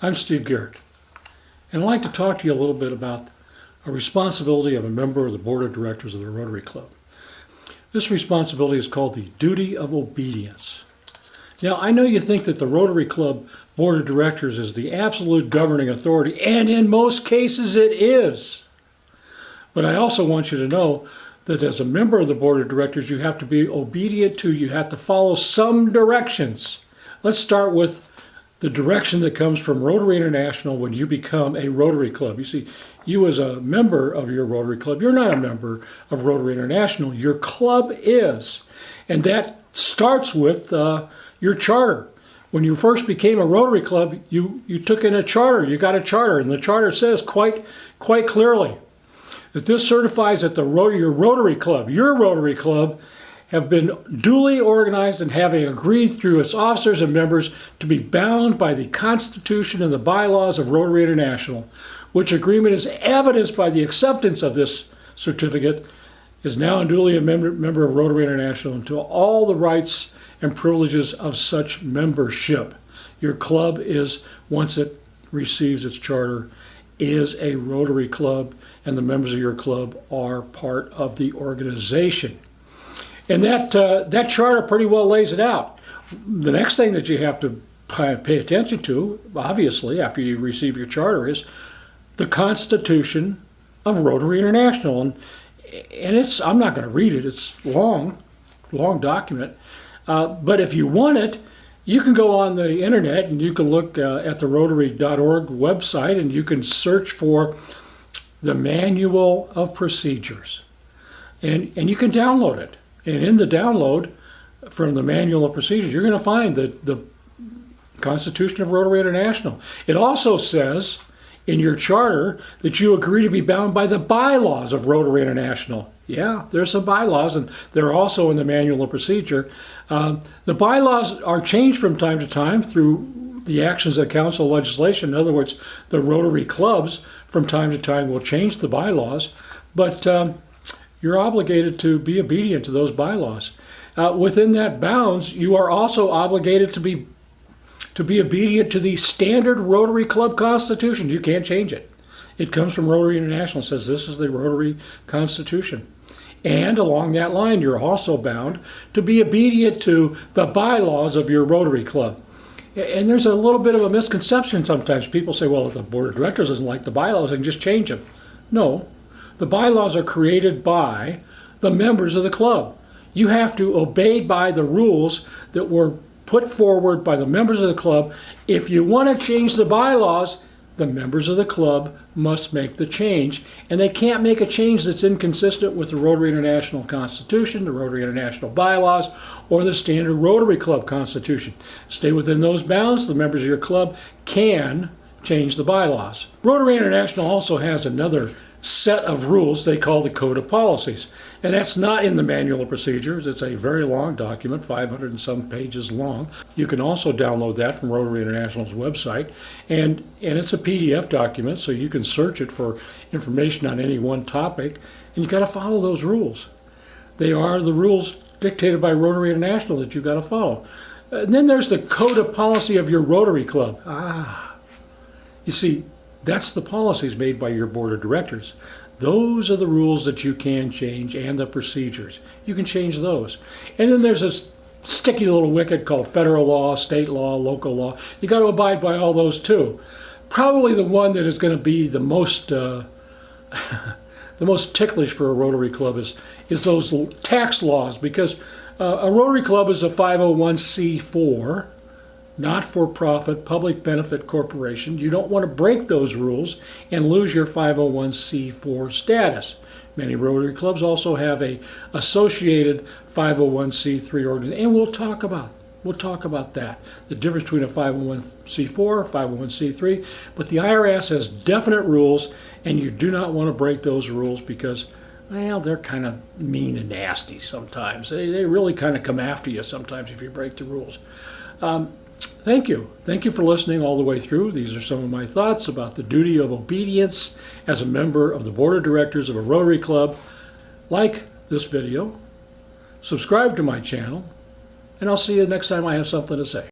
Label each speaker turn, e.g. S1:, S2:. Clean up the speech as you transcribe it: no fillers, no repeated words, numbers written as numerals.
S1: I'm Steve Garrett, and I'd like to talk to you a little bit about a responsibility of a member of the board of directors of the Rotary Club. This responsibility is called the duty of obedience. Now, I know you think that the Rotary Club board of directors is the absolute governing authority, and in most cases it is. But I also want you to know that as a member of the board of directors, you have to be obedient to, you have to follow some directions. Let's start with the direction that comes from Rotary International when you become a Rotary Club. You see, you as a member of your Rotary Club, you're not a member of Rotary International. Your club is. And that starts with your charter. When you first became a Rotary Club, you took in a charter. You got a charter, and the charter says quite clearly that this certifies that your Rotary Club, have been duly organized and having agreed through its officers and members to be bound by the Constitution and the bylaws of Rotary International, which agreement is evidenced by the acceptance of this certificate, is now duly a member of Rotary International until all the rights and privileges of such membership. Your club is, once it receives its charter, is a Rotary Club, and the members of your club are part of the organization. And that charter pretty well lays it out. The next thing that you have to pay attention to, obviously, after you receive your charter, is the Constitution of Rotary International. And I'm not going to read it. It's long document. But if you want it, you can go on the internet and you can look at the Rotary.org website, and you can search for the Manual of Procedures. And you can download it. And in the download from the Manual of Procedures, you're going to find the Constitution of Rotary International. It also says in your charter that you agree to be bound by the bylaws of Rotary International. Yeah, there's some bylaws, and they're also in the Manual of Procedure. The bylaws are changed from time to time through the actions of council legislation. In other words, the Rotary clubs from time to time will change the bylaws, but you're obligated to be obedient to those bylaws. Within that bounds, you are also obligated to be obedient to the standard Rotary Club Constitution. You can't change it. It comes from Rotary International. It says this is the Rotary Constitution. And along that line, you're also bound to be obedient to the bylaws of your Rotary Club. And there's a little bit of a misconception sometimes. People say, well, if the board of directors doesn't like the bylaws, they can just change them. No. The bylaws are created by the members of the club. You have to obey by the rules that were put forward by the members of the club. If you want to change the bylaws, the members of the club must make the change. And they can't make a change that's inconsistent with the Rotary International Constitution, the Rotary International bylaws, or the standard Rotary Club Constitution. Stay within those bounds. The members of your club can change the bylaws. Rotary International also has another set of rules they call the Code of Policies. And that's not in the Manual of Procedures. It's a very long document, 500 and some pages long. You can also download that from Rotary International's website. And it's a PDF document, so you can search it for information on any one topic. And you got to follow those rules. They are the rules dictated by Rotary International that you've got to follow. And then there's the Code of Policy of your Rotary Club. You see, that's the policies made by your board of directors. Those are the rules that you can change, and the procedures. You can change those. And then there's this sticky little wicket called federal law, state law, local law. You got to abide by all those too. Probably the one that is going to be the most the most ticklish for a Rotary Club is those tax laws, because a Rotary Club is a 501c4. Not-for-profit, public benefit corporation. You don't want to break those rules and lose your 501c4 status. Many Rotary clubs also have a associated 501c3 organization, and we'll talk about that. The difference between a 501c4, 501c3, but the IRS has definite rules, and you do not want to break those rules because, well, they're kind of mean and nasty sometimes. They really kind of come after you sometimes if you break the rules. Thank you. Thank you for listening all the way through. These are some of my thoughts about the duty of obedience as a member of the board of directors of a Rotary Club. Like this video, subscribe to my channel, and I'll see you next time I have something to say.